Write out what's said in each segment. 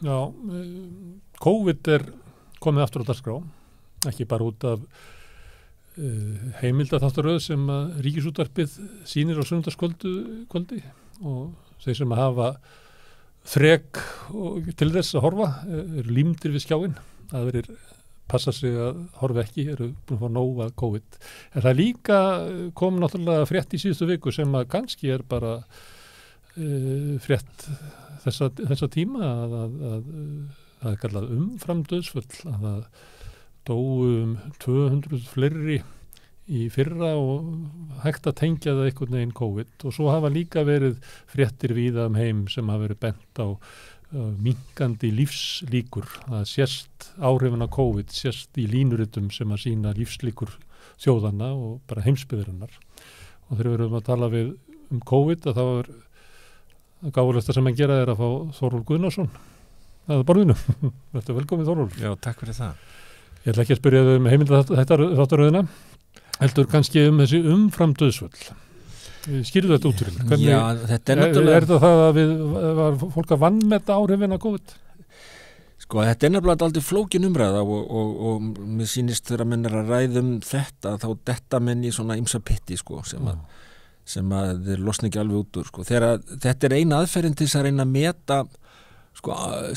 Já, COVID komið aftur á dagskrá, ekki bara út af heimildaþáttaröð sem að Ríkisútvarpið sýnir á sunnudagskvöldi og þeir sem hafa þrek til þess að horfa eru límdir við skjáinn, aðrir passa sig að horfa ekki, eru búin að fá nóg að COVID. En það líka kom náttúrulega frétt í síðustu viku sem að kannski bara frétt þessa tíma að það kallað umframdauðsföll, að það dóu 200 fleiri í fyrra og hægt að tengja það einhvern veginn COVID og svo hafa líka verið fréttir víða heim sem hafa verið bent á minnkandi lífslíkur, það sést áhrifin af COVID, sést í línuritum sem að sýna lífslíkur þjóðanna og bara heimsbyggðarinnar og þegar við erum að tala COVID að það gáfulegsta sem að gera að fá Þórólf Guðnason að borðinu. Þetta velkomið Þórólf. Já, takk fyrir það. Ég ætla ekki að spyrja þau heimildaþáttaröðina, heldur kannski þessi umframdauðsföll. Skýrðu þetta út fyrir? Hvernig, já, þetta náttúrulega... Er það að var fólk að vanmeta áhrifin af COVID? Sko, þetta nefnilega aldrei flókin umræða og mér sýnist þegar menn að ræðum þetta, þá detta menn í svona ýmsa pitti, sko, sem að þeir losna ekki alveg út úr, sko. Þetta eina aðferðin til þess að reyna að meta, sko,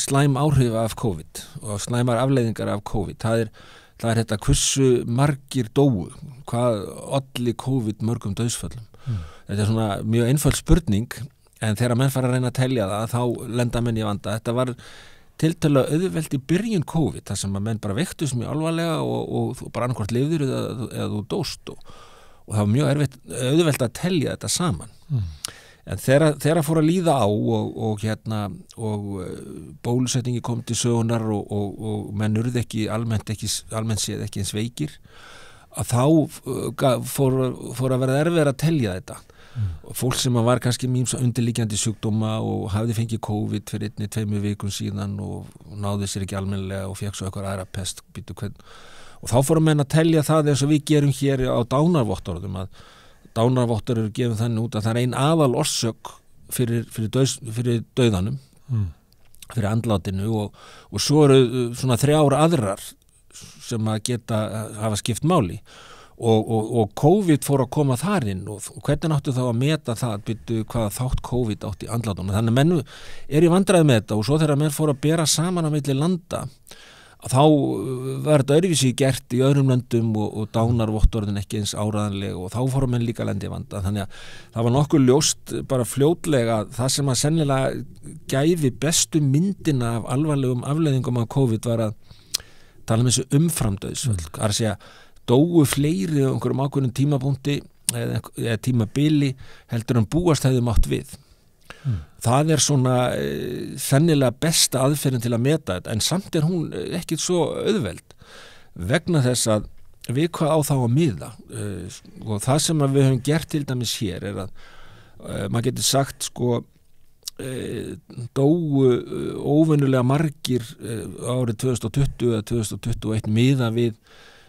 slæm áhrif af COVID og slæmar afleiðingar af COVID. Það er þetta hversu margir dóu, hvað olli COVID mörgum dauðsföllum. Þetta er svona mjög einföld spurning, en þegar menn fara að reyna að telja það, þá lenda menn í vanda. Þetta var tiltölulega auðvelt í byrjun COVID, þar sem að menn bara veiktust mjög alvarlega og bara annarkvort lifðir eða þú dóst og það var mjög auðvelt að telja þetta saman. En þegar fór að líða á og bólusetningi kom til sögunar og menn urðu ekki almennt séð ekki eins veikir, að þá fór að vera erfiðara að telja þetta. Fólk sem var kannski með ýmsa undirliggjandi sjúkdóma og hafði fengið COVID fyrir 1-2 vikum síðan og náði sér ekki almennilega og fekk svo eitthvað aðra pest. Og þá fórum menn að telja það eins og við gerum hér á dánarvottorðum, að dánarvottor eru gefið þannig út að það er ein aðal orsök fyrir dauðanum, fyrir andlátinu og svo eru svona 3 aðrar sem að hafa skipt máli og COVID fór að koma þar inn og hvernig áttu þá að meta það byrju hvaða þátt COVID átt í andlátunum. Þannig að menn í vandræði með þetta og svo þegar menn fór að bera saman á milli landa þá var þetta öðruvísi gert í öðrum löndum og dánarvottorðin ekki eins áræðanlega og þá fóru menn líka lendi í vanda. Þannig að það var nokkuð ljóst bara fljótlega það sem að sennilega gæfi bestu myndina af alvarlegum afleiðingum af COVID var að tala um þessu umframdauðsföll. Það er að segja dóu fleiri á einhverjum ákveðnum tímapunkti eða tímabili heldur en búast hefði mátt við. Það er svona sennilega besta aðferðin til að meta þetta, en samt er hún ekki svo auðveld vegna þess að við hvað á þá að miða og það sem við höfum gert til dæmis hér er að maður getur sagt sko dóu óvenjulega margir árið 2020 eða 2021 miða við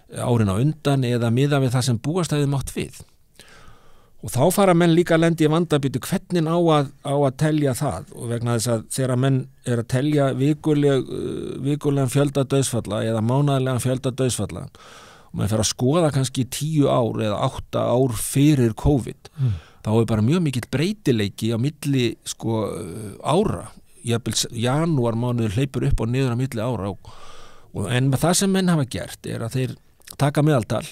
árin á undan eða miða við það sem búast hefði mátt við. Og þá fara menn líka að lendi í vandabítu hvernig á að telja það og vegna þess að þegar menn er að telja vikulegan fjölda dauðsfalla eða mánaðarlegan fjölda dauðsfalla og menn fer að skoða kannski 10 ár eða 8 ár fyrir COVID þá er bara mjög mikill breytileiki á milli sko ára. Janúar mánuður hleypur upp og niður á milli ára en það sem menn hafa gert er að þeir taka meðaltal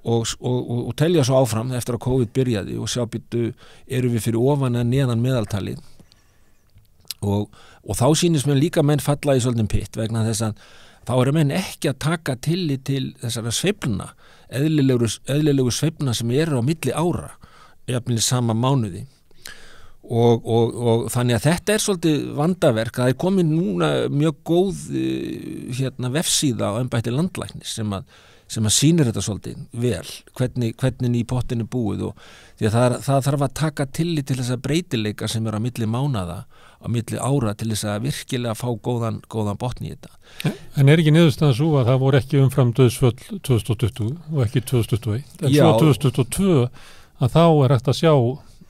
og telja svo áfram eftir að COVID byrjaði og sjá býttu eru við fyrir ofan eða neðan meðaltalið og þá sýnist mér líka menn falla í svolítinn pitt vegna þess að þá eru menn ekki að taka tillit til þessara sveiflna, eðlilegu sveiflna sem eru á milli ára jafnvel sama mánuði og þannig að þetta er svolítið vandaverk, það er komið núna mjög góð vefsíða á embætti landlæknis sem að sýnir þetta svolítið vel, hvernig í pottinu búið og því að það þarf að taka tillit til þessa breytileika sem er á milli mánaða, á milli ára til þess að virkilega fá góðan botn í þetta. En er ekki niðurstaðan svo að það voru ekki umfram dauðsföll 2020 og ekki 2021, en svo 2022 að þá er hægt að sjá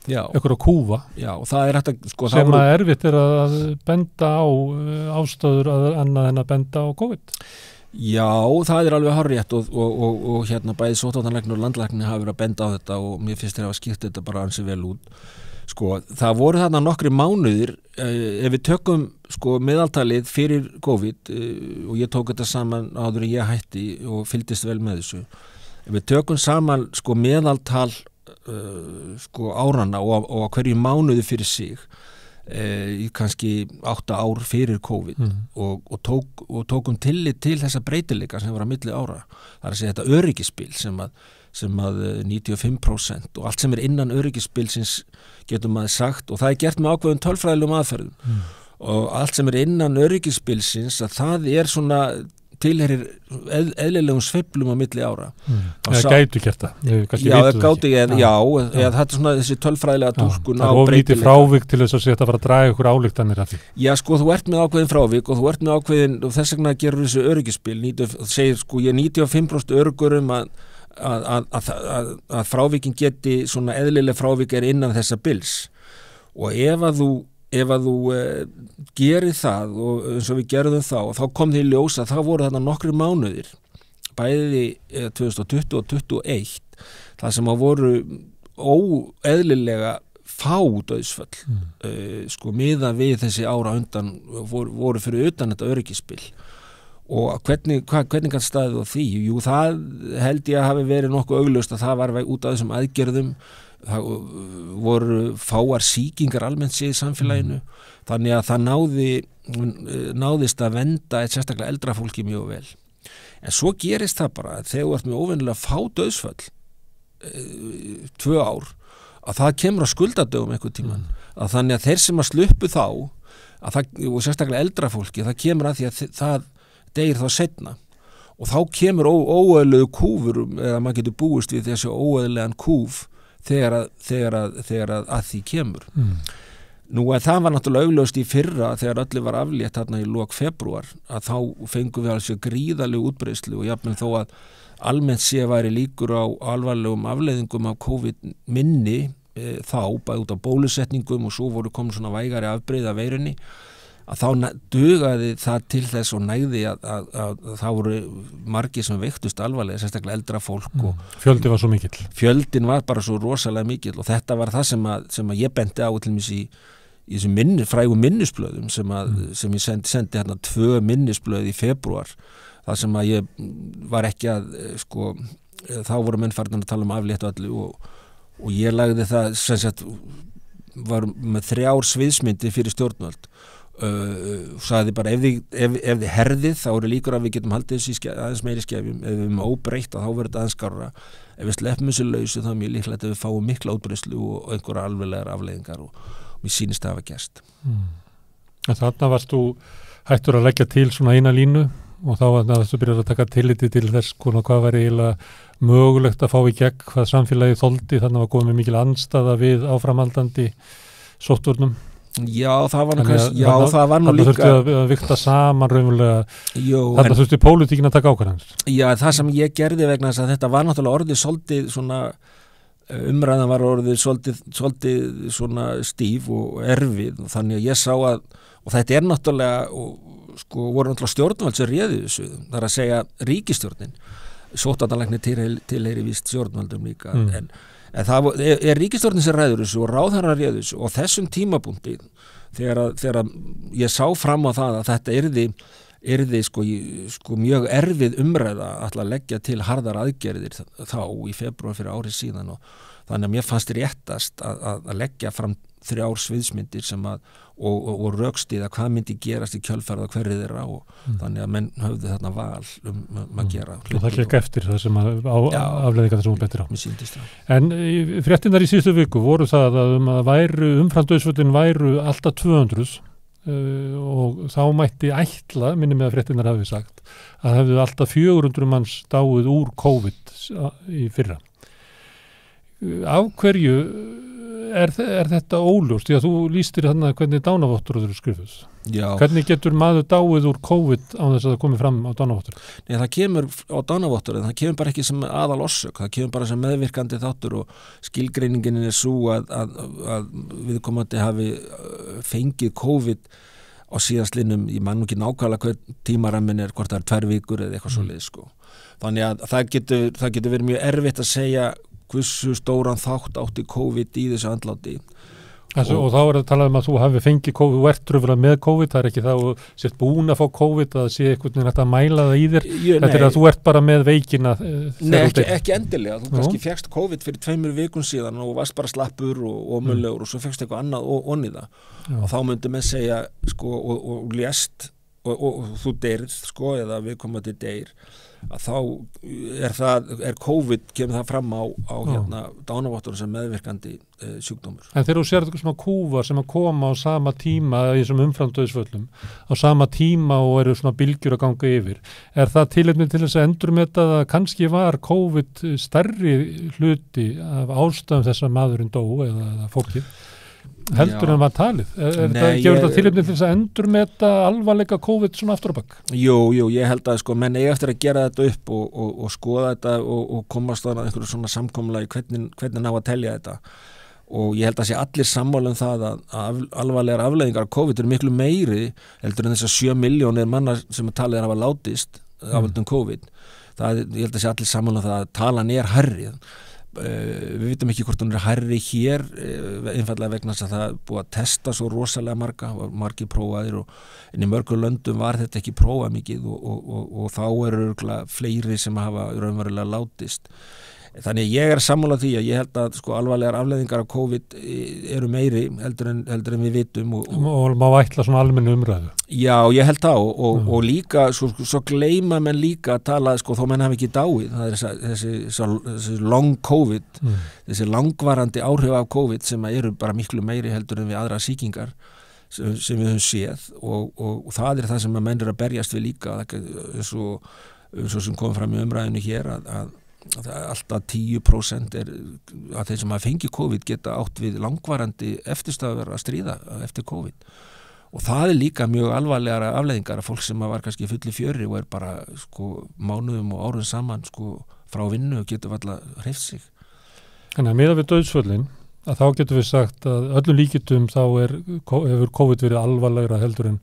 einhverja kúfa og það er hægt sko, sem að erfitt að benda á ástöður annað en að benda á COVID. Já, það er alveg hárrétt og hérna bæði sóttvarnalæknir og landlæknir hafa verið að benda á þetta og mér finnst þeir hafa skipt þetta bara ansi vel út. Sko, það voru þarna nokkri mánuðir, ef við tökum sko meðaltalið fyrir COVID og ég tók þetta saman áður en ég hætti og fylgdist vel með þessu. Ef við tökum saman sko meðaltal sko árana og hverju mánuði fyrir sig í kannski 8 ár fyrir COVID og tókum tillit til þessa breytileika sem var á milli ára. Það er að segja þetta öryggisspil sem að 95% og allt sem er innan öryggisspilsins getur maður sagt og það er gert með ákveðum tölfræðilegum aðferðum og allt sem er innan öryggisspilsins að það er svona tilherir eðlilegum sveiflum á milli ára. Það gætu gert það. Já, það er svona þessi tölfræðilega túlkun á breytileika. Það er oflítið frávik til þess að setja að fara að draga ykkur ályktanir af því. Já, sko, þú ert með ákveðin frávik og þú ert með ákveðin og þess vegna gerur þessu öryggisspil. Segir, sko, ég er 95% öruggur að frávikin geti svona eðlileg frávik er innan þessa bils og ef að þú gerir það og eins og við gerðum þá kom því ljós að það voru þarna nokkri mánuðir bæði 2020 og 2021 það sem að voru óeðlilega fá dauðsföll sko miðað við þessi ára undan voru fyrir utan þetta öryggisspil og hvernig kann staðið á því? Jú, það held ég að hafi verið nokkuð augljóst að það var út af þessum aðgerðum það voru fáar sýkingar almennt séð í samfélaginu þannig að það náðist að venda eitt sérstaklega eldra fólki mjög vel en svo gerist það bara þegar þú ert með óvenjulega fá dauðsföll 2 ár að það kemur á skuldadögum einhvern tímann að þannig að þeir sem að sluppu þá og sérstaklega eldra fólki það kemur að því að það deyr þá seinna og þá kemur óeðlilegu kúfur eða maður getur búist við þessi óeðlilegan kúf þegar að því kemur. Nú að það var náttúrulega augljóst í fyrra þegar öllu var aflétt þarna í lok febrúar að þá fengum við alveg gríðarlegu útbreiðslu og jafnvel þó að almennt sé væri líkur á alvarlegum afleiðingum af COVID minni þá bæði út af bólusetningum og svo voru komin svona vægari afbrigði af veirunni að þá dugaði það til þess og nægði að það voru margir sem veiktust alvarlega, sérstaklega eldra fólk og fjöldi var svo mikill. Fjöldin var bara svo rosalega mikill og þetta var það sem að ég benti á til mér í þessum frægu minnisblöðum sem ég sendi hérna 2 minnisblöð í febrúar það sem að ég var ekki að sko, þá voru menn farin að tala aflétt öllu og ég lagði það sem sagt var með 3 sviðsmyndir fyrir stjórnvöld sagði bara ef þið herðið þá eru líkur að við getum haldið þessu aðeins meiri skefjum ef við erum óbreytt þá verður þetta aðeins skárra ef við sleppum þessu lausu þá er mjög líklegt að við fáum mikla útbreiðslu og einhverja alveglegar afleiðingar og mér sýnist það hafa gerst Þarna varst þú hættur að leggja til svona eina línu og þá að þú byrjar að taka tilliti til þess hvað var eiginlega mögulegt að fá í gegn hvað samfélagi þoldi þannig að komið mikil andstaða við áframhaldandi sóttvörnum Já, það var nú líka þurfti að vikta saman raunverulega þarna þurfti pólitíkin að taka ákvarðanir. Já, það sem ég gerði vegna þess að þetta var náttúrulega orðið svolítið svona umræðan var orðið svolítið svona stíf og erfið og þannig að ég sá að og þetta er náttúrulega og sko voru náttúrulega stjórnvald sem réði þessu það er að segja ríkisstjórnin sóttvarnalæknir tilheyri víst stjórnvaldum líka en það er ríkisstjórnin sem ræður þessu og ráðherrar réðu þessu og þessum tímapunkti þegar ég sá fram á það að þetta yrði sko mjög erfið umræða að leggja til harðar aðgerðir þá í febrúar fyrir árið síðan og þannig að mér fannst réttast að leggja fram 3 sviðsmyndir sem og rökstyða hvað myndi gerast í kjölfarið hverju þeirra og þannig að menn höfðu þarna val að gera. Og það gekk eftir það sem afleiðingar þessum betur á. Mér sýndist það. En fréttinnar í síðustu viku voru það að umframdauðsföllin væru alltaf 200 og þá mætti ætla, minni með að fréttinnar hafi sagt, að hefðu alltaf 400 manns dáið úr COVID í fyrra. Af hverju er þetta óljóst? Já, þú lýstir þarna hvernig dánavottorð eru skrifuð. Já. Hvernig getur maður dáið úr COVID á þess að það komi fram á dánavottorð? Nei, það kemur á dánavottorð, það kemur bara ekki sem aðal orsök, það kemur bara sem meðvirkandi þáttur og skilgreiningin er svo að viðkomandi hafi fengið COVID á síðastlinnum, ég man ekki nákvæmlega hver tímarammin er, hvort það er 2 vikur eða eitthvað svoleið, sko. Þannig að það getur verið mjög erfitt að segja hversu stóran þátt átti COVID í þessu andláti. Og þá er að tala að þú hafi fengið COVID, þú ert truflað með COVID, það er ekki það og sért búin að fá COVID, að sé einhvern veginn að mæla það í þér, þetta er að þú ert bara með veikina. Nei, ekki endilega, þú kannski fékkst COVID fyrir 2 vikum síðan og varst bara slappur og mögulegur og svo fékkst eitthvað annað onni það og þá myndi með segja, sko, og lést og þú deyrð, sko, eða viðkomandi deyr, að þá er COVID, kemur það fram á hérna dánavottorð sem meðvirkandi sjúkdómur. En þegar þú sér eitthvað svona kúfar sem að koma á sama tíma í þessum umframdauðsföllum, á sama tíma og eru svona bylgjur að ganga yfir, er það tilefni til þess að endurmeta að kannski var COVID stærri hluti af ástæðum þess að maðurinn dó eða fólkið? Heldur en var talið? Gefur þetta tilefni til þess að endurmeta alvarleika COVID svona aftur á bak? Jú, ég held að sko menn eiga eftir að gera þetta upp og skoða þetta og komast að einhverju svona samkomulagi hvernig ná að telja þetta og ég held að sé allir sammála það að alvarlegar afleiðingar af COVID eru miklu meiri heldur en þess að 7 milljónir manna sem að talið hafa látist af COVID. Ég held að sé allir sammála það að talan er hærri. Við vitum ekki hvort hún er hærri hér einfallega vegna þess að það er búið að testa svo rosalega margir prófaðir en í mörgum löndum var þetta ekki prófað mikið og þá eru örugglega fleiri sem hafa raunverulega látist. Þannig ég er sammála því að ég held að sko alvarlegar afleiðingar af COVID eru meiri heldur en við vitum og má ætla svona almennu umræðu. Já, ég held það og líka svo gleyma menn líka að tala sko þó menn hafi ekki dáið. Það er þessi long COVID, þessi langvarandi áhrif af COVID sem eru bara miklu meiri heldur en við aðra sýkingar sem við höfum séð og það er það sem að menn eru að berjast við líka svo sem kom fram í umræðinu hér að alltaf 10% að þeir sem hafa fengið COVID geta átt við langvarandi eftirstöðvar að stríða eftir COVID og það er líka mjög alvarlegar afleiðingar af fólk sem var kannski fulli fjöri og er bara sko mánuðum og árum saman sko frá vinnu og getur alltaf hreyft sig. Þannig að miðað við dauðsföllin að þá getum við sagt að öllum líkindum þá hefur COVID verið alvarlegra heldur en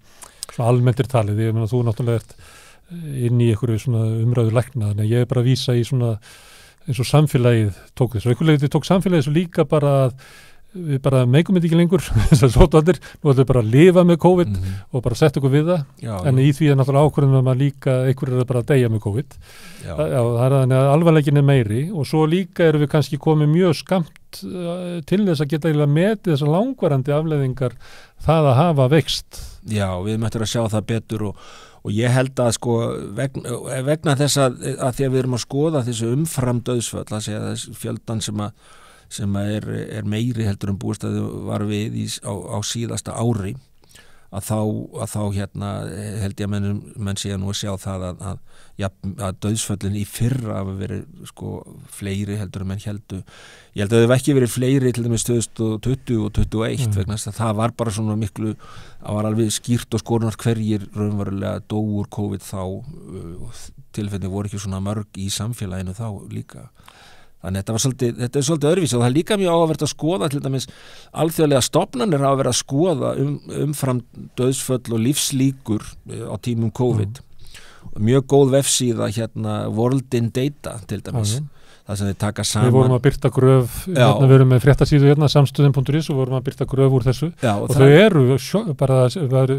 svona almenntir talið. Ég meina þú náttúrulega ert inn í einhverju svona umræðu lækna, þannig að ég er bara að vísa í svona eins og samfélagið tók þess og einhverlega tók samfélagið svo líka bara að við bara meikum þetta ekki lengur þess að sótvallir, nú ætlum við bara að lifa með COVID og bara setja okkur við það en í því er náttúrulega ákvörðum að maður líka einhverju er bara að deyja með COVID það er þannig að alvarleikin er meiri og svo líka erum við kannski komið mjög skammt til þess að geta eiginlega metið þessar langvarandi afleiðingar það að hafa veikst. Já, við möttum að sjá það betur og ég held að sko vegna þess að því að við erum að skoða þessu umframdauðsföll, að segja þess fjöldan sem er meiri heldur en bústaði var við á síðasta ári að þá hérna held ég að menn sé nú að sjá það að dauðsföllin í fyrra hafa verið sko fleiri heldur en menn heldu. Ég held að þau ekki verið fleiri til dæmis 2020 og 2021 vegna þess að það var bara svona miklu, það var alveg skýrt og skornar hverjir raunverulega dóur COVID þá tilfelli voru ekki svona mörg í samfélaginu þá líka. Þannig þetta er svolítið öðruvísi og það er líka mjög áhugavert að skoða til dæmis alþjóðlega stofnanir hafa verið að skoða umfram dauðsföll og lífslíkur á tímum COVID. Mjög góð vefsíða hérna World in Data til dæmis. Það sem þeir taka saman. Við vorum að birta gröf, hérna við erum með fréttasíðu hérna samstöðin.is og vorum að birta gröf úr þessu og þau eru bara það er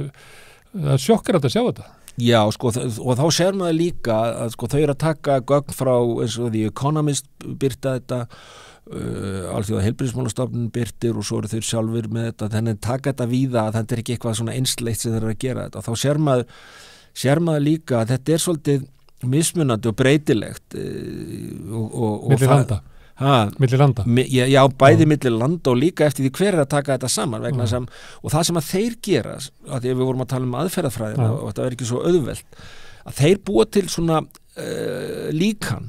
sjokkar að sjá þetta. Já, sko, og þá sér maður líka að sko þau eru að taka gögn frá eins og The Economist birta þetta, alþjóða heilbrigðismálastofnun birtir og svo eru þau sjálfur með þetta, þannig taka þetta víða að þetta er ekki eitthvað svona einsleitt sem þeir eru að gera þetta. Og þá sér maður líka að þetta er svolítið mismunandi og breytilegt milli landa. Milli landa? Já, bæði milli landa og líka eftir því hver er að taka þetta saman vegna sem, og það sem að þeir gera að því að við vorum að tala um aðferðafræðina og þetta er ekki svo auðvelt að þeir búa til svona líkan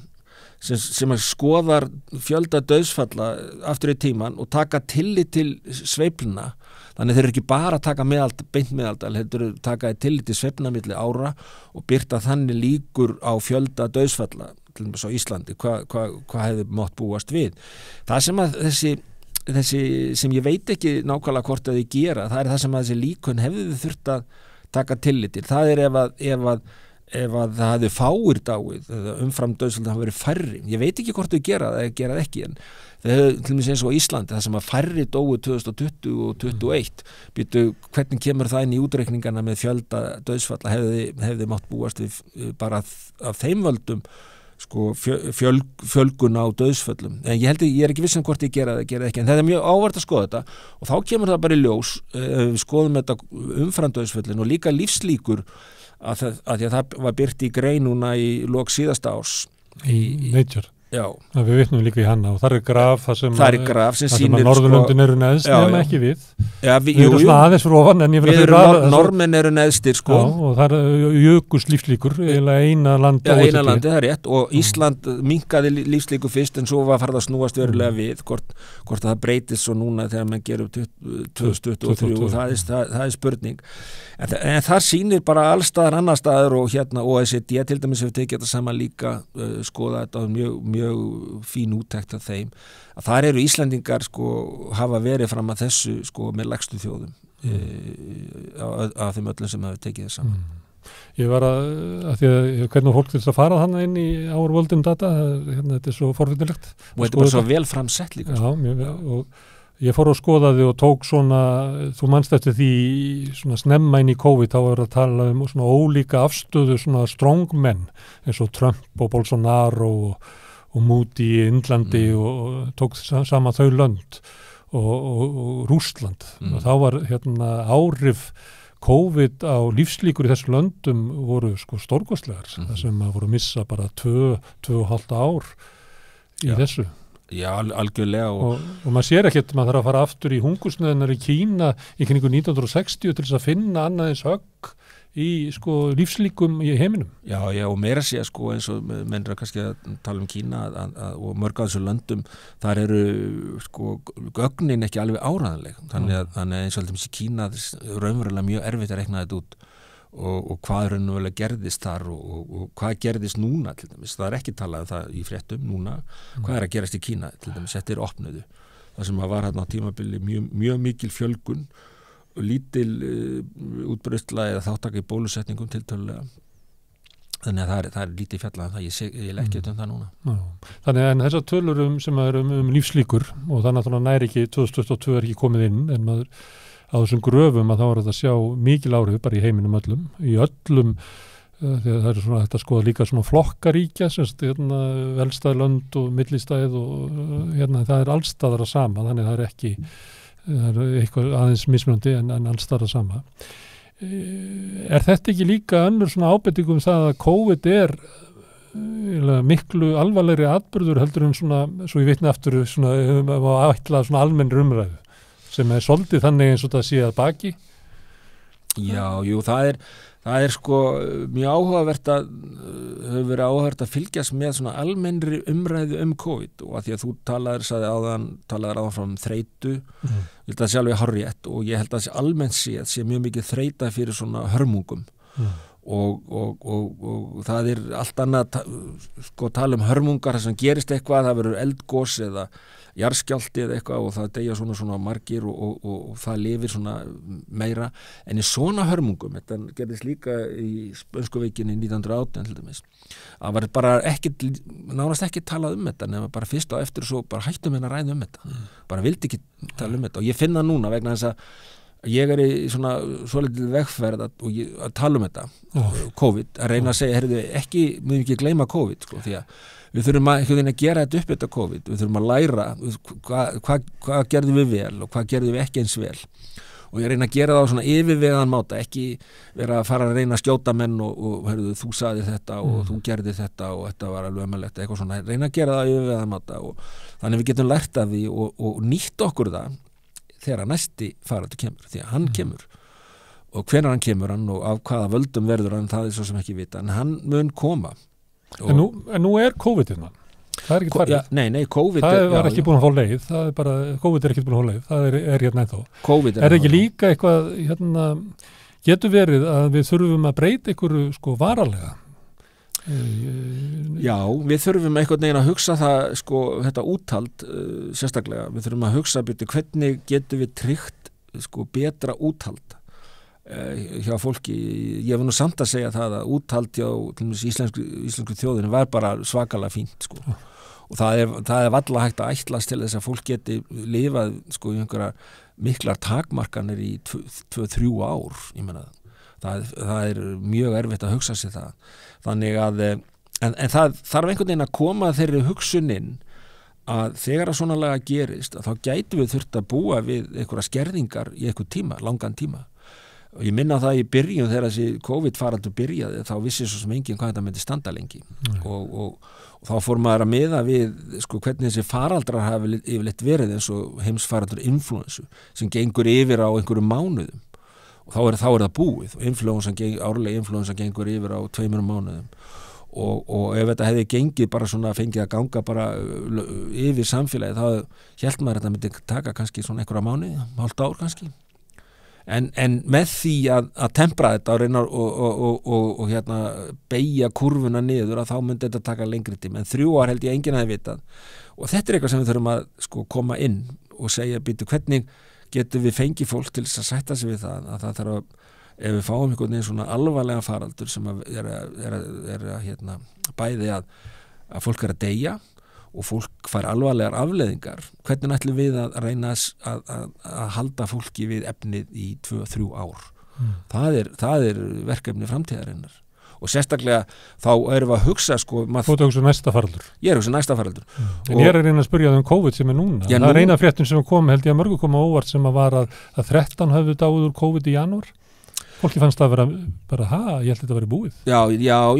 sem skoðar fjölda dauðsfalla aftur í tíman og taka tillit til sveifluna. Þannig þeir eru ekki bara að taka beint meðaldal, heldur taka tillit til sveifluna milli ára og birta þannig líkur á fjölda dauðsfalla, til dæmis á Íslandi, hvað hefði mátt búast við. Það sem að þessi sem ég veit ekki nákvæmlega hvort að þau gera, það er það sem að þessi líkun hefði þurft að taka tillit til. Það er ef að það hefði fáir dáið eða umfram dauðsföll hafa verið færri. Ég veit ekki hvort þau gera það ekki, en þau hefðu til dæmis eins og á Íslandi, það sem að færri dóu 2020 og 2021, býtu hvernig kemur það inn í útreikningana með fjölda dauðsfalla, hefði mátt búast við bara af þeim völdum sko fjölgun á dauðsföllum. En ég er ekki viss hvort ég gera það ekki, en það er mjög áhvert að skoða þetta og þá kemur það bara í ljós, við skoðum þetta umfram dauðsföllin og líka lífslíkur að því að það var birt í grein núna í lok síðasta árs í Nature. Já. Við vitnum líka í hana og það er graf sem sýnir Norðurlöndin eru neðst, nema ekki við. Já, við erum svona aðeins fyrir ofan, en ég við normenn eru neðstir sko. Já, og það er jökust lífslíkur, eiginlega eina landi. Já, eina landi, það er rétt, og Ísland minnkaði lífslíkur fyrst, en svo var farið að snúast verulega við, hvort það breytist svo núna þegar mann gerir 2023 og það er spurning. En það sýnir bara allstaðar annar staðar og hérna OECD til dæmis hefur tekið þetta saman líka, skoða þetta mjög fín úttekt af þeim, að þar eru Íslendingar sko hafa verið fram að þessu sko með lægstu þjóðum af þeim öllum sem hafa tekið það saman. Ég var að því að hvernig fólk til þess að fara þannig inn í Our World in Data, hérna þetta er svo forvitinlegt. Og þetta er bara svo vel framsett líka. Já, mjög vel, og ég fór og skoðaði og tók svona, þú manst eftir því svona snemma inn í COVID, þá var að tala svona ólíka afstöðu svona strongmenn, eins og Trump og Bolsonaro og Moody í Indlandi og tók saman þau lönd og Rússland. Og þá var hérna áhrif COVID á lífslíkur í þessu löndum voru sko stórkostlegar, það sem að voru að missa bara 2,5 ár í þessu. Já, algjörlega. Og maður sér ekkert, maður þarf að fara aftur í hungursnöðunar í Kína í kringu 1960 til þess að finna annaðins högg í sko lífslíkum í heiminum. Já, og meira sé sko eins og menn er kannski að tala um Kína og mörg af þessu löndum, þar eru sko gögnin ekki alveg áræðanleg. Þannig að eins og alltaf í Kína raunverulega mjög erfitt að reikna þetta út og hvað raunverulega gerðist þar og hvað gerðist núna til dæmis. Það er ekki talað um það í fréttum núna, hvað er að gerast í Kína til dæmis, þetta er opnuðu. Það sem var hérna á tímabili mjög mikil fjölgun og lítil útbreiðsla eða þáttaka í bólusetningum tiltölulega. Þannig að það er lítið fjallað en það, ég legg ekki um það núna. Já. Þannig en þessar tölur sem er lífslíkur og það náttúrulega næri ekki, 2022 er ekki komið inn, en maður á þessum gröfum að þá er þetta að sjá mikil áhrif bara í heiminum öllum, í öllum þegar það er svona þetta skoða líka svona flokkaríkja, hérna velstæðlönd og millistæð og hérna það er allstaðar að sama, þannig það er ekki það er eitthvað aðeins mismunandi en allstaðar að sama. Er þetta ekki líka önnur svona ábendingum það að COVID er miklu alvarlegri atburður heldur en svona, svo ég vitna aftur svona, að ætla svona almennri umræðu sem er svolítið þannig eins og það sé að baki? Já, það er sko mjög áhugavert hefur verið áhugavert að fylgjast með svona almennri umræðu COVID og að því að þú talaðir áðan frá þreytu, ég held að það sé alveg hárrétt og ég held að það sé almennt sé mjög mikið þreyta fyrir svona hörmungum og það er allt annað sko tala um hörmungar sem gerist eitthvað, það verður eldgos eða jarðskjálfti eða eitthvað og það deyja svona margir og það lifir svona meira en í svona hörmungum, þetta gerðist líka í Spönskuvíkinni 1918 til dæmis, það var bara nánast ekki talað um þetta nema bara fyrst og eftir og svo bara hættum að ræða um þetta, bara vildi ekki tala um þetta og ég finna núna vegna þess að ég er í svona svolítið vegferð að tala um þetta COVID, að reyna að segja, mun ekki gleyma COVID sko, því að við þurfum að gera þetta upp þetta COVID, við þurfum að læra hvað gerðum við vel og hvað gerðum við ekki eins vel og ég reyna að gera það á svona yfirvegaðan máta, ekki vera að fara að reyna að skjóta menn og þú sagði þetta og þú gerði þetta og þetta var alveg ömurlegt eitthvað svona, reyna að gera það á yfirvegaðan máta og þannig við getum lært af því og nýtt okkur það þegar næsti faraldur kemur, því að hann kemur og hvenær hann kemur hann og af hvaða völdum verður hann, það er svo sem ekki vita en hann mun koma En nú er COVID innan. Það er ekki farið. Nei, COVID það var ekki búin að fá leið, það er bara, COVID er ekki búin að fá leið, það er hérna ennþá. COVID er ekki líka eitthvað, hérna, getur verið að við þurfum að breyta einhverju sko varalega? Já, við þurfum einhvern veginn að hugsa það, sko, þetta úthald, sérstaklega, við þurfum að hugsa hvernig getum við tryggt, sko, betra úthald hjá fólki. Ég var nú samt að segja það að úthald hjá íslensku þjóðinu var bara svakalega fínt, sko. Og það er varla hægt að ætlast til þess að fólk geti lifað, sko, í einhverja miklar takmarkanir í 2-3 ár, ég meina það er mjög erfitt að hugsa sér það. Þannig að en það þarf einhvern veginn að koma þeirri hugsunin að þegar að svona laga gerist, að þá gætum við þurft að búa við einhverja skerðingar í einhver tíma, langan tíma. Og ég minna það í byrjun þegar þessi COVID-faraldur byrjaði, þá vissi svo sem enginn hvað þetta myndi standa lengi. Og þá fór maður að miða við, sko, hvernig þessi faraldrar hafi yfirleitt verið eins og heimsfaraldur inflúensu sem gengur yfir á einhverjum mánuðum. Og þá er það búið. Árlega inflúensa gengur yfir á 2 mánuðum. Og ef þetta hefði gengið bara svona, fengið að ganga bara yfir samfélagið, þá hélt maður að þetta myndi taka kannski svona einhverja mánuði, hálft ár kannski. En með því að tempra þetta og reyna og hérna beygja kurvuna niður, að þá myndi þetta taka lengri tíma. En 3 ár held ég enginn hafi vitað. Og þetta er eitthvað sem við þurfum að, sko, koma inn og segja, býtu, hvernig getum við fengið fólk til þess að sætta sig við það, að það þarf að, ef við fáum einhvern veginn svona alvarlega faraldur sem er hérna, bæði að fólk er að deyja og fólk fær alvarlegar afleiðingar, hvernig ætlum við að reyna að halda fólki við efnið í 2-3 ár. Það er verkefni framtíðarinnar. Og sérstaklega þá erum við að hugsa, sko, Þú ert að hugsa næsta faraldur. Ég er að hugsa næsta faraldur. En ég er að reyna að spyrja COVID sem er núna. Það er eina fréttin sem kom, held ég að mörgu koma óvart, sem að var að 13 höfðu dáið úr COVID í janúar. Fólki fannst það að vera bara, ég held þetta að vera búið. Já,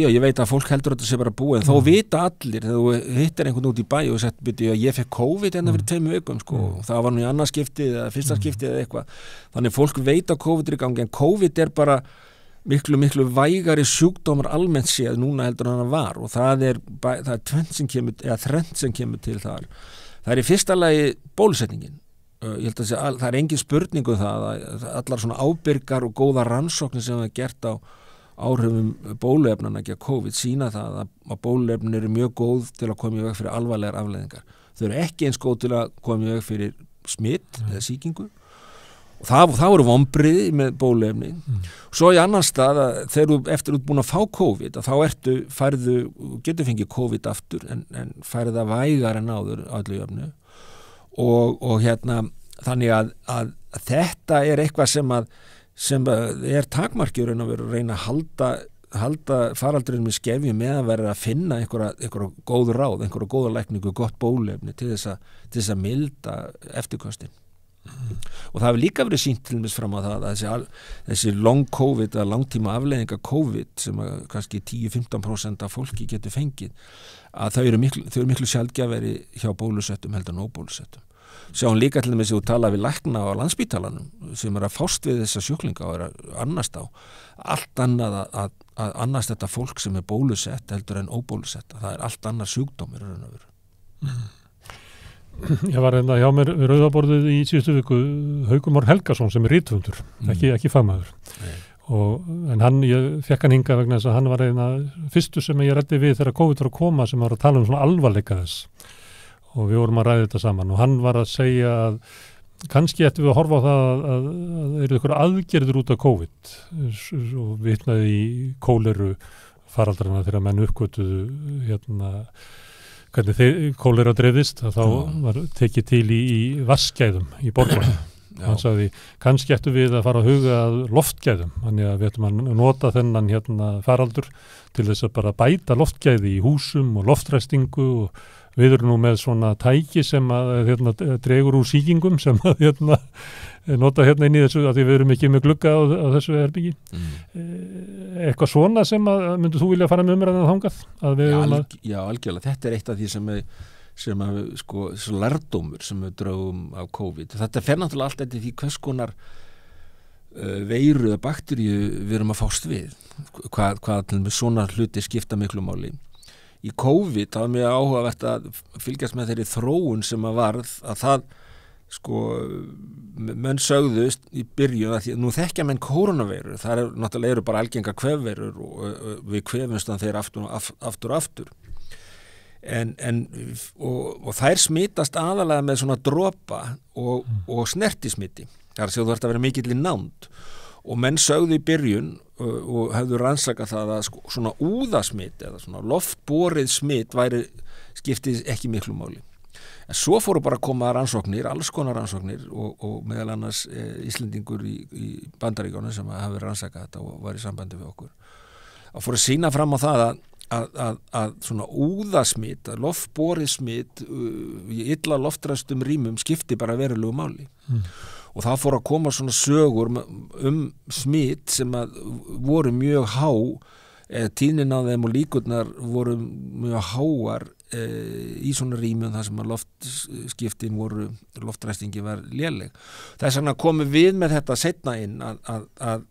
ég veit að fólk heldur að þetta sé bara búið, en þó vita allir, þegar þú hittir einhvern út í bæ og sett, ég fekk COVID fyrir 2 vikum, sko, og það var nú í annað skiptið eða fyrsta skiptið eða eitthvað. Þannig fólk veit að COVID er í gangi, en COVID er bara miklu vægari sjúkdómar almennt séð núna heldur en það var, og það er þrennt sem kemur til þar. Það er í fyrsta lagi bólusetningin. Ég held að það er engin spurning um það að allar svona ábyrgar og góða rannsóknir sem það er gert á áhrifum bóluefnanna gegn COVID sýna það að bóluefnin eru mjög góð til að koma í veg fyrir alvarlegar afleiðingar. Þau eru ekki eins góð til að koma í veg fyrir smitt eða sýkingu. Og það eru vonbrigði með bóluefni. Svo í annan stað að eftir út búin að fá COVID, að þá getur fengið COVID aftur en færið það vægar en áður á öllu jöfnu. Og hérna, þannig að þetta er eitthvað sem er takmarkjörinn að vera að reyna að halda faraldurinn með skefjum með að vera að finna einhverja góð ráð, einhverja góða lækningu, gott bólefni til þess að milda eftirkostin. Og það hefur líka verið sýnt til dæmis fram á það að þessi long COVID eða langtíma afleiðinga COVID sem að kannski 10-15% af fólki getur fengið, að þau eru miklu sjaldgæfari hjá bólusettum heldur en óbólusettum. Sjáum líka til dæmis að þú tala við lækna á Landspítalanum sem er að fást við þessa sjúklinga og er að annast á. Allt annað að annast þetta fólk sem er bólusett heldur en óbólusett. Það er allt annað sjúkdómur raun og veru. Ég var hérna hjá mér við rauðaborðið í síðustu viku Haukur Már Helgason sem er rithöfundur, ekki fagmaður. En ég fekk hann hingað vegna þess að hann var eina fyrstu sem ég ræddi við þegar COVID var að koma, sem var að tala um svona alvarleika þess. Og við vorum að ræða þetta saman og hann var að segja að kannski ættum við að horfa á það að eru ykkur aðgerðir út af COVID og vitnaði í kóleru faraldrana þegar menn uppgötuðu hérna hvernig kólera dreifðist, að þá var tekið til í vaskgæðum í borgum. Hann sagði, kannski ættum við að fara að huga að loftgæðum, þannig að við ættum að nota þennan faraldur til þess að bara bæta loftgæði í húsum og loftræstingu og við erum nú með svona tæki sem að dregur úr sýkingum sem að nota inn í þessu, að því við erum ekki með glugga á þessu herbyggi. Eitthvað svona sem að myndir þú vilja fara með umræðan þangað? Já, algjörlega. Þetta er eitt af því sem að sko, lærdómur sem við draugum af COVID. Þetta fer náttúrulega allt eftir því hvers konar veiru eða bakteríu við erum að fást við. Hvað til með svona hluti skipta miklu máli. í COVID, það var mjög áhugavert að fylgjast með þeirri þróun sem að varð, að það sko, menn sögðust í byrjun að því, nú þekkja menn kórónuveirur, það náttúrulega eru bara algengar kvefveirur og við kvefumst þeir aftur og þær smitast aðalega með svona dropa og snertismiti, þar séu þú ert að vera mikill í nánd og menn sögðu í byrjun og hefðu rannsakað það að svona úðasmit eða svona loftborið smit skiptið ekki miklu máli. En svo fóru bara að koma rannsóknir, alls konar rannsóknir og meðal annars Íslendingur í Bandaríkjónum sem hafa verið rannsakað þetta og var í sambandi við okkur. Það fóru að sýna fram á það að svona úðasmit, loftborið smit í illa loftræstum rýmum skipti bara verulegu máli. Og það fór að koma svona sögur smit sem að voru mjög há, tíðnin á þeim og líkurnar voru mjög háar í svona rýmum þar sem að loftskiptin loftræstingi var léleg. Þess vegna komum við með þetta seinna inn að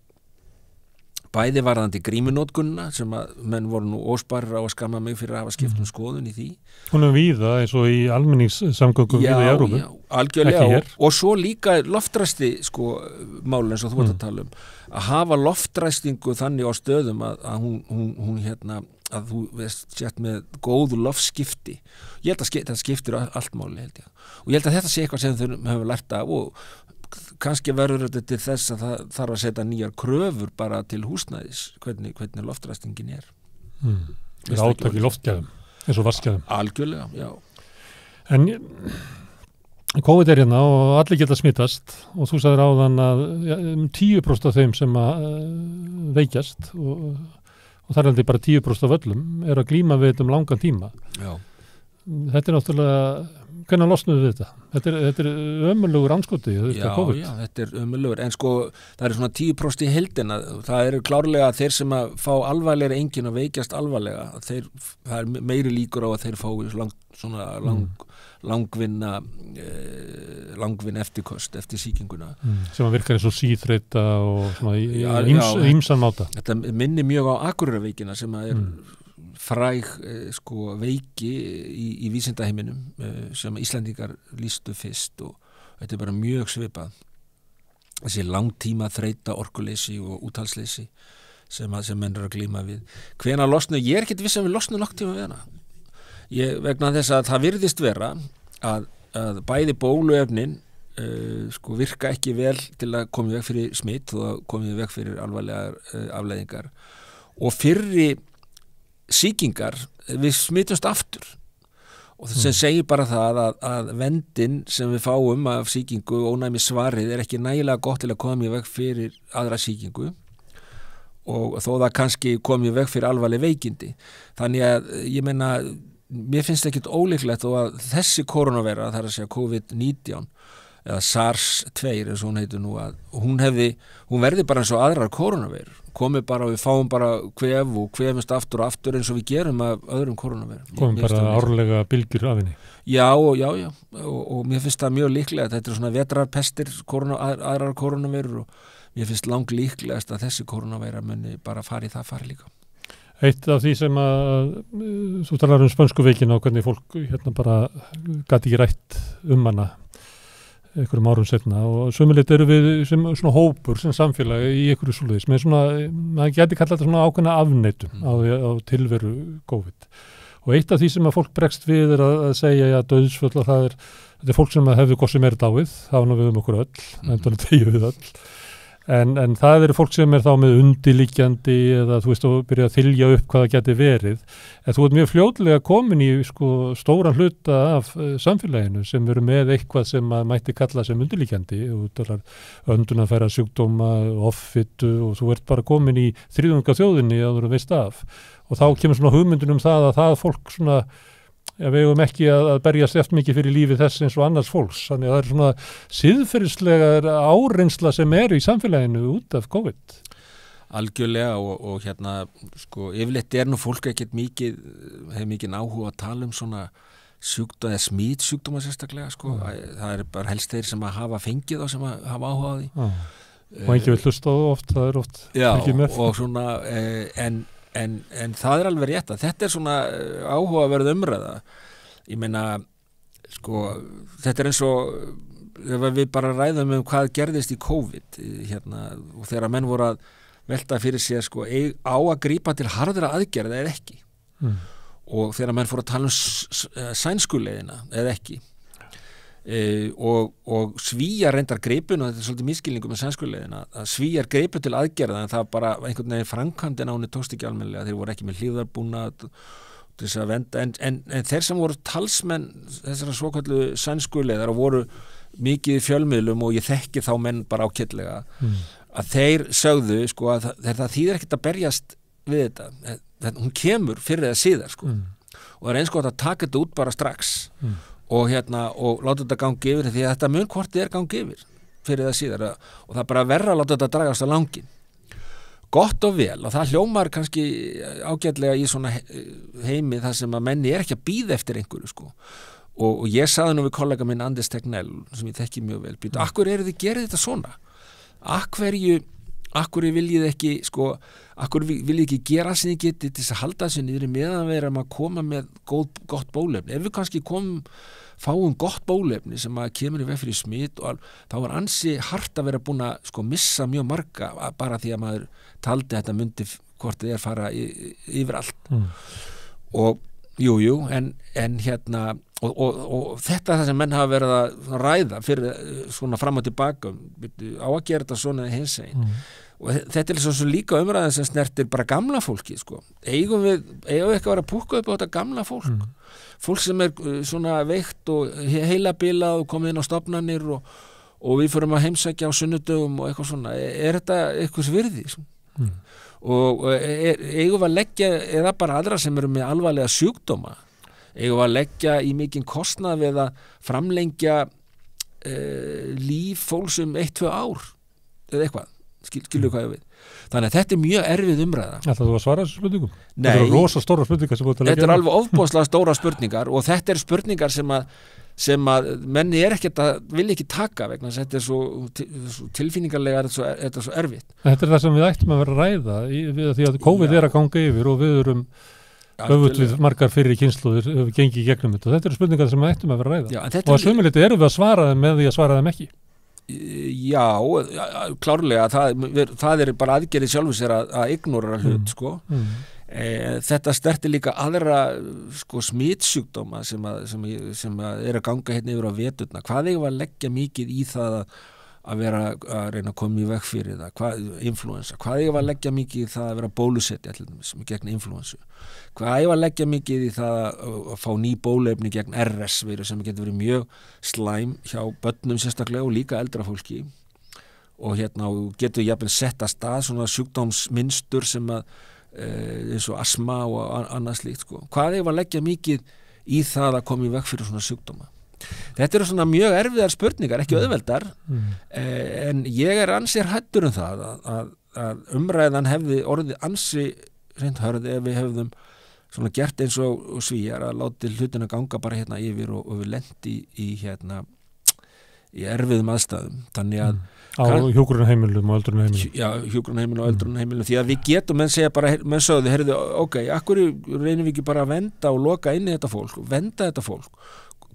bæði varðandi grímunótkunna sem að menn voru nú ósparir á að skamma mig fyrir að hafa skipt skoðun í því. Hún víða eins og í almenningssamgöngum víða í Evrópu. Já, algjörlega og svo líka loftræsti mál eins og þú ert að tala að hafa loftræstingu þannig á stöðum að hún að þú sett með góðu loftskipti. Ég held að þetta skiptir allt máli held ég. Og ég held að þetta sé eitthvað sem þau hefur lært af og kannski verður þetta til þess að það þarf að setja nýjar kröfur bara til húsnæðis hvernig loftræstingin er. Það er átak í loftgæðum eins og vatnsgæðum. Algjörlega, já. En COVID er hérna og allir geta smitast og þú sagðir áðan að 10% af þeim sem að veikjast og það er aldrei bara 10% af öllum er að glíma við þetta langan tíma. Já. Þetta er náttúrulega, hvernig losnuðu við þetta? Þetta er ömurlegur andskoti, COVID. Já, þetta er ömurlegur, en það er svona 10% í heildina, það eru klárlega þeir sem að fá alvarlegri engin og veikjast alvarlega, það er meiri líkur á að þeir fái langvinn eftirkost eftir sýkinguna. Sem að virkar eins og síþreita og svona ýmsan máta. Þetta minnir mjög á Akureyrarveikina sem að er fræg veiki í vísindaheiminum sem Íslendingar lýstu fyrst og þetta er bara mjög svipað. Þessi langtíma þreita, orkuleysi og úthalsleysi sem menn eru að glíma við. Hvenær losnu? Ég er ekkert viss að við losnu nokk tíma við hana. Vegna þess að það virðist vera að bæði bóluefnin virka ekki vel til að koma í veg fyrir smitt og koma í veg fyrir alvarlegar afleiðingar og fyrri sýkingar við smittumst aftur og það sem segir bara það að vendin sem við fáum af sýkingu og ónæmi svarið er ekki nægilega gott til að koma í veg fyrir aðra sýkingu og þó það kannski komi í veg fyrir alvarleg veikindi. Þannig að ég meina, mér finnst ekkert ólíklegt og að þessi koronaveira, það er að segja COVID-19 eða SARS-2 eins og hún heitir nú að hún verði bara eins og aðrar koronaveirur komið bara og við fáum bara kvef og kvefumst aftur og aftur eins og við gerum af öðrum koronaveirum. Komum bara árlega bylgjur af henni. Já og mér finnst það mjög líklega þetta er svona vetrarpestir aðrar koronaveirur og mér finnst lang líklegast að þessi koronaveira muni bara fari líka. Eitt af því sem að þú talar spönsku veikina og hvernig fólk bara gat ekki rætt hana einhverjum árum setna og sömuleitt eru við sem svona hópur sem samfélagi í einhverju svoleiðis með svona, maður geti kallað þetta svona ákveðna afneitun á tilveru COVID og eitt af því sem að fólk bregst við er að segja að dauðsföll og þetta er fólk sem hefur gott sem er dáið, það var við okkur öll, endan tegju við öll en það eru fólk sem þá með undirliggjandi eða þú veist og byrja að þylja upp hvað það geti verið en þú ert mjög fljótlega komin í stóran hluta af samfélaginu sem eru með eitthvað sem að mætti kalla sem undirliggjandi og öndunarfæra sjúkdóma, offitu og þú ert bara komin í þriðjunga þjóðinni að þú veist af og þá kemur svona hugmyndin það að það fólk svona við eigum ekki að berjast eftir mikið fyrir lífi þess eins og annars fólks. Þannig að það er svona siðferðislegar áreynsla sem eru í samfélaginu út af COVID. Algjörlega og yfirleitt nú fólk ekkert hefur mikið áhuga að tala svona sjúkdóma eða smitsjúkdóma sérstaklega. Það er bara helst þeir sem að hafa fengið og sem að hafa áhuga á því. Og ekki vil hlusta á oft, það er oft ekki með. Já, og svona, en það alveg rétt að þetta svona áhugaverð umræða. Ég meina, sko, þetta eins og ef við bara ræðum hvað gerðist í COVID og þegar menn voru að velta fyrir sér sko, á að grípa til harðra aðgerða eða ekki og þegar menn fóru að tala sænskuleiðina eða ekki og Svíar reyndar gripun og þetta svolítið misskilningu með sænskuleiðina að Svíar gripu til aðgerða en það bara einhvern veginn framkvæmdin á henni tókst ekki almennilega, þeir voru ekki með hlífðarbúnað til þess að venda en þeir sem voru talsmenn þessara svoköllu sænskuleiðar og voru mikið í fjölmiðlum og ég þekki þá menn bara ákyllega að þeir sögðu sko að það þýðir ekkert að berjast við þetta hún kemur fyrir eða síðar sko og það eins gott að taka þetta út bara strax og láta þetta gangi yfir því að þetta mun hvort þið gangi yfir fyrir eða síðar og það bara verra að láta þetta dragast á langinn gott og vel og það hljómar kannski ágætlega í svona heimi þar sem að menni ekki að bíða eftir einhverju sko og ég sagði nú við kollega minn Anders Tegnell sem ég þekki mjög vel býta, akkur eru þið gerið þetta svona akkur viljið ekki sko, akkur viljið ekki gera sem þið getið til þess að halda þessu niður meðan við erum að koma með gott bólefni ef við kannski fáum gott bólefni sem að kemur í veg fyrir smit og þá var ansi hart að vera búin að sko missa mjög marga bara því að maður taldi þetta myndi hvort þið fara yfir allt og jú, en og þetta er það sem menn hafa verið að ræða fyrir svona fram og tilbaka á að gera þetta svona hins einn og þetta er svo líka umræðan sem snertir bara gamla fólki sko. eigum við ekki að vera að púkka upp á þetta gamla fólk sem er svona veikt og heilabilað og komið inn á stofnanir og við förum að heimsækja á sunnudögum og eitthvað svona þetta eitthvað virði og eigum við að leggja eða bara aðra sem eru með alvarlega sjúkdóma eigum við að leggja í mikinn kostnað við að framlengja líf fólks 1-2 ár eða eitthvað, skilur hvað ég við þannig að þetta er mjög erfið umræða Ætlaðu þú að svara þessu spurningum? Nei, þetta eru rosa stóra spurningar þetta er alveg ofboðslega stóra spurningar og þetta er spurningar sem að menni vilja ekki taka vegna þetta er svo tilfinningarlega þetta er svo erfitt Þetta er það sem við ættum að vera að ræða því að COVID er að ganga yfir og við erum öfugt við margar fyrri kynslóðir hefur gengið í gegnum þetta. Þetta eru spurningar sem við ættum að vera að ræða. Og að sömuleyti erum við að svara þeim með því að svara þeim ekki. Já, klárlega. Það er bara aðgerið sjálfur sér að ignorera hlut, sko. Þetta sterti líka aðra sko, smitsjúkdóma sem að er að ganga hérna yfir á veturna. Hvað eigum að leggja mikið í það að vera að reyna að koma í veg fyrir það, influensa, hvað ég var að leggja mikið í það að vera bólusetja sem gegn influensu, hvað ég var að leggja mikið í það að fá ný bólefni gegn RS-viru sem getur verið mjög slæm hjá börnum sérstaklega og líka eldra fólki og getur jafnvel sett að stað svona sjúkdómsmynstur sem að eins og astma og annað slíkt sko. Hvað ég var að leggja mikið í það að koma í veg fyrir svona sjúkdóma. Þetta eru svona mjög erfiðar spurningar, ekki auðveldar en ég er ansi hræddur það að umræðan hefði orðið ansi hreint ef við hefðum svona gert eins og Svíar að láti hlutina ganga bara hérna yfir og við lendi í erfiðum aðstæðum þannig að á hjúkrunarheimilum og öldrunarheimilum Já, hjúkrunarheimilum og öldrunarheimilum því að við getum, menn segja bara, menn sögðu heyrðu, ok, akkur reynum við ekki bara að venda og loka inn í þetta fólk, venda þetta fólk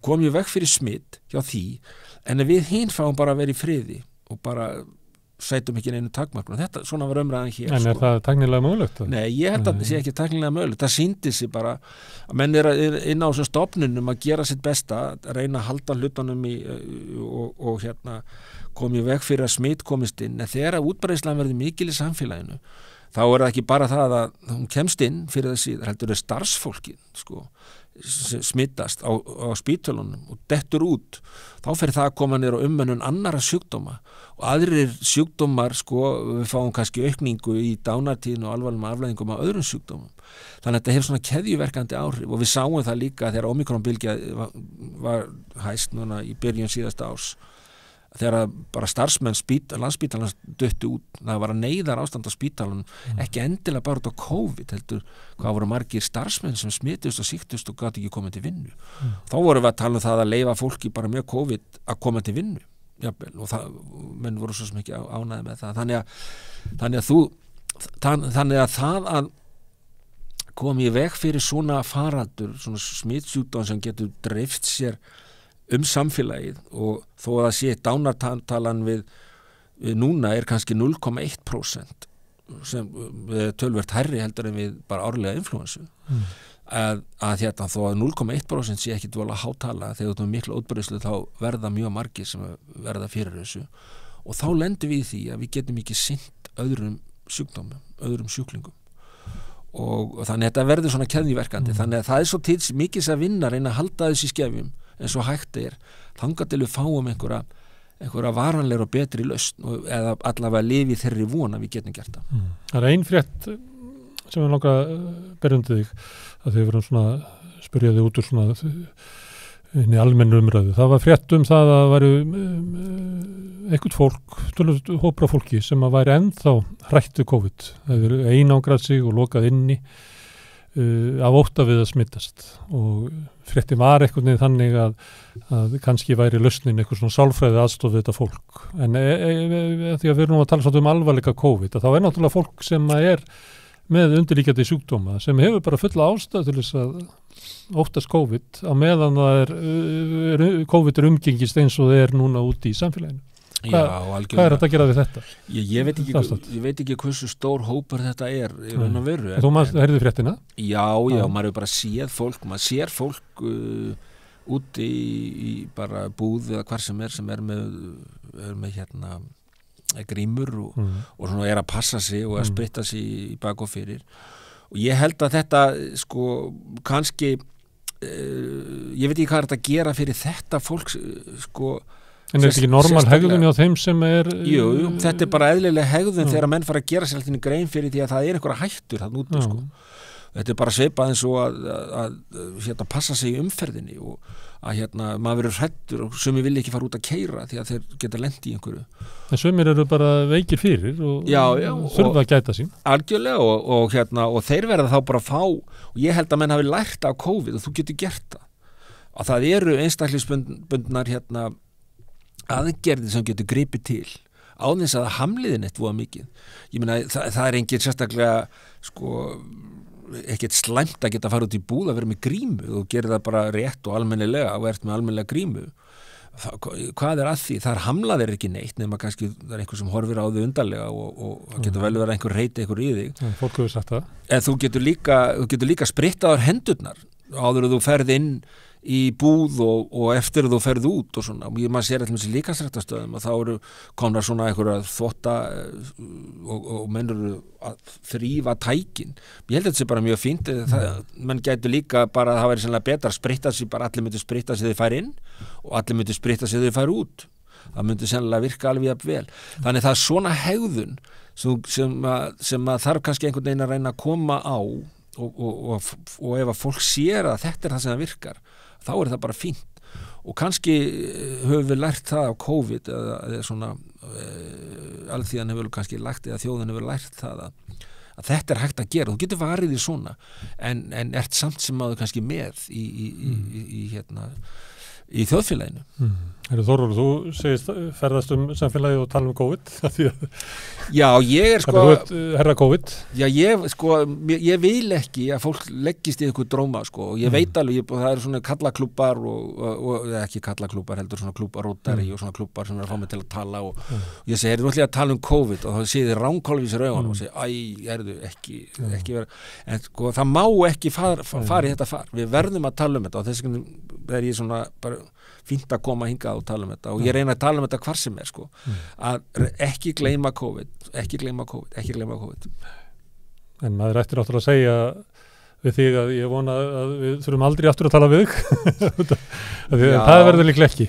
komum við vekk fyrir smitt hjá því en við hinn fáum bara að vera í friði og bara sætum ekki einu takmarkun þetta, svona var umræðan hér En er það tæknilega mögulegt? Nei, ég held að það sé ekki tæknilega mögulegt það sýndi sig bara að menn er inn á þessum stofnunum að gera sitt besta að reyna að halda hlutunum og komið vekk fyrir að smitt komist inn en þegar að útbreiðslan verði mikil í samfélaginu þá er það ekki bara það að hún kemst inn fyrir það síðar heldur er starfsfólkið sko smittast á spítölunum og dettur út þá fer það að koma niður á umönnun annara sjúkdóma og aðrir sjúkdómar sko við fáum kannski aukningu í dánartíðin og alvarlegum afleiðingum af öðrum sjúkdómum þannig að þetta hefur svona keðjuverkandi áhrif og við sáum það líka þegar Omikron-bylgja var hæst núna í byrjun síðasta árs þegar bara starfsmenn Landspítalans duttu út, það var að neyðar ástand á spítalanum, ekki endilega bara út á COVID, heldur hvað voru margir starfsmenn sem smitust og síktust og gátu ekki komið til vinnu. Þá vorum við að tala um það að leyfa fólki bara með COVID að koma til vinnu, jafnvel, og menn voru svo sem ekki ánægði með það. Þannig að það koma í veg fyrir svona faraldur, svona smitsjúkdóm sem getur dreift sér samfélagið og þó að það sé dánartalan við núna kannski 0,1% sem töluvert hærri heldur en við bara árlega inflúensu að þó að 0,1% sé ekki dvolega hátala þegar þú mikla útbreiðslu þá verða mjög margir sem verða fyrir þessu og þá lendum við í því að við getum ekki sinnt öðrum sjúkdómum, öðrum sjúklingum og þannig að þetta verður svona keðjuverkandi þannig að það svo til mikið að vinna reyna að halda þessi skefjum eins og hægt þangað til við fáum einhverja varanlegur og betri lausn eða allavega lifi þeirri von að við getum gert það. Það ein frétt sem við langar að berja undir þig að þið verðum svona spyrjaði út úr svona inn í almennu umræðu. Það var frétt það að væru eitthvað fólk, hópra fólki sem að væri ennþá hrætt við COVID. Það eru einangrað sig og lokað inni af ótta við að smittast og frétti var eitthvað niður þannig að kannski væri lausnin eitthvað svona sálfræði aðstoð við þetta fólk en því að við erum að tala svona alvarleika COVID þá náttúrulega fólk sem með undirliggjandi sjúkdóma sem hefur bara fulla ástæð til þess að óttast COVID á meðan COVID umgengist eins og það núna úti í samfélaginu. Hvað þetta að gera við þetta? Ég veit ekki hversu stór hópur þetta í raun og veru. Þú heyrðu fréttina? Já, maður hefur bara séð fólk, maður sér fólk úti í bara búð eða hvar sem með hérna grímur og svona að passa sig og að spritta sig í bak og fyrir. Og ég held að þetta kannski ég veit ekki hvað þetta að gera fyrir þetta fólk En þetta ekki normal hegðun á þeim sem Jú, þetta bara eðlileg hegðun þegar menn fara að gera sér alltaf grein fyrir því að það einhverja hættur þarna úti Þetta bara svipað eins og að passa sig í umferðinni og að maður verður hræddur og sumir vilja ekki fara út að keyra því að þeir geta lent í einhverju. En sumir eru bara veikir fyrir og þurfa að gæta sín. Algjörlega og þeir verða þá bara að fá og ég held að menn hafi lært af COVID og þú getur gert það. Og það eru einstaklingsbundnar aðgerðir sem getur gripið til á þess að hamliðin eitt voða mikið. Ég meina það engin sérstaklega ekkert slæmt að geta fara út í búð að vera með grímu og gera það bara rétt og almennilega og ert með almennilega grímu. Hvað að því? Það hamlað ekki neitt nema kannski það einhver sem horfir á þau undarlega og það getur vel verið einhver reyti einhver í þig. Fólk hefur sagt það. En þú getur líka sprittaðar hendurnar áður að þú ferð inn í búð og eftir þú ferð út og svona, maður sér alltaf þessi líkamsræktarstöðum og þá eru komnar svona einhverja þvotta og menn eru að þrífa tækin. Ég held að þetta sé bara mjög fínt menn gætu líka bara að það væri sannlega betra að spritta sig, bara allir myndu spritta sig þegar þeir færi inn og allir myndu spritta sig þegar þeir færi út. Það myndi sannlega virka alveg jafn vel. Þannig það er svona hegðun sem að þarf kannski einhvern veginn að reyna að koma á og ef að fólk sér að þetta það sem það virkar þá það bara fínt og kannski höfum við lært það á COVID eða svona alþýðan hefur kannski lært eða þjóðin hefur lært það að þetta hægt að gera, þú getur varið í svona en ert samt sem maður kannski með í þjóðfélaginu. Þórólfur, þú segist ferðast samfélagið og tala COVID Já, ég herra COVID. Já, ég vil ekki að fólk leggist í eitthvað dróma og ég veit alveg, það eru svona kallaklúbbar og ekki kallaklúbbar heldur svona klúbbaróttari og svona klúbbar sem er að fá mig til að tala og ég segi, þú ætlum að tala COVID og þá séð þið ránkólfis í raugunum og segi, ekki vera en það má ekki fara í þetta far, við verðum að tala þetta og þess vegna er ég svona bara fínt að koma hingað og tala þetta og ég reyna að tala þetta hvar sem að ekki gleyma COVID En maður ættir náttúrulega að segja við þig að ég vona að við þurfum aldrei aftur að tala við þig það verður líklega ekki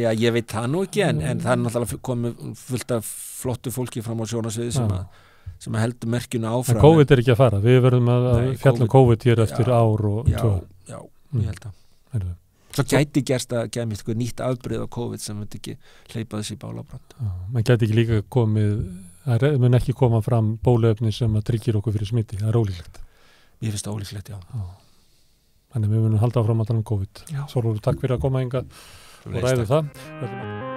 Já, ég veit það nú ekki en það er náttúrulega komið fullt af flottu fólki fram á sjónasviði sem að heldur merkjunu áfram En COVID er ekki að fara, við verðum að fjalla COVID hér eftir ár og Já, ég held að Svo gæti gerst að gæmi eitthvað nýtt afbrigði á COVID sem myndi ekki hleypa þessi bálabrand. Man gæti ekki líka það mun ekki koma fram bóluefni sem að tryggir okkur fyrir smiti, það er ólíklegt. Mér finnst það ólíklegt, já. Þannig við munum halda áfram að tala COVID. Þórólfur, takk fyrir að koma hingað og ræða það.